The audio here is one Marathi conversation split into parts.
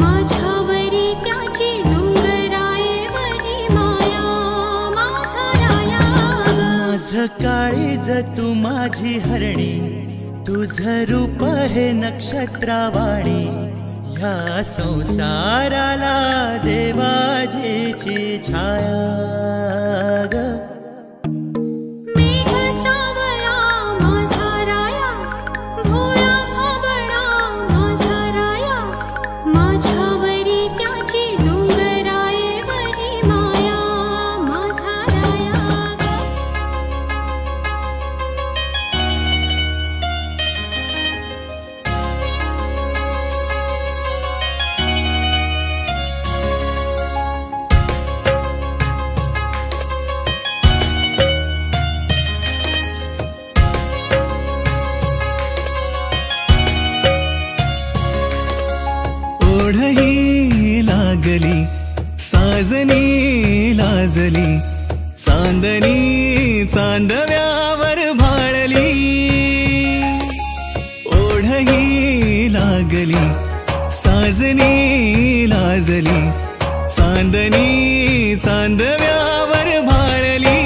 माझ्यावरी त्याची डोंगराएवढी माया माझा राया माझ काळीज तू माझी हरणी तुझ रूप हे नक्षत्रावाणी ह्या संसाराला देवाजीची छाया ग मेघ सावळा माझा राया भोळा भाबडा माझा राया माझ्यावरी त्याची डोंगराएवढी माया माझा राया ओढही लागली साजनी लाजली चांदणी चांदव्यावर भाळली ओढही लागली साजनी लाजली चांदणी चांदव्यावर भाळली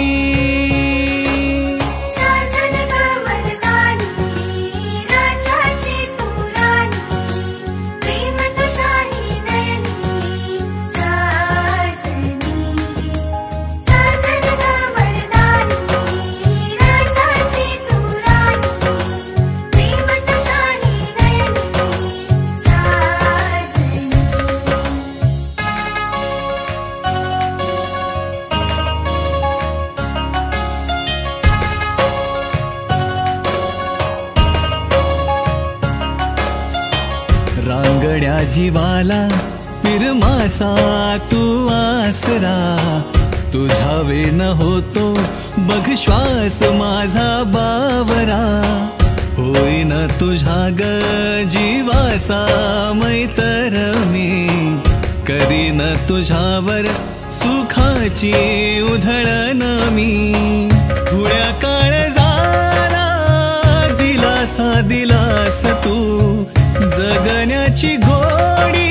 रांगड्या जीवाला पिरमाचा तू आसरा तुझ्या वेन होतो बघ श्वास माझा बावरा होईन तुझ्या ग जीवाचा मैतर मी करीन तुझ्यावर सुखाची उधळण मी थोड्या काळजाला दिलासा दिलास तू जगण्याची घोडी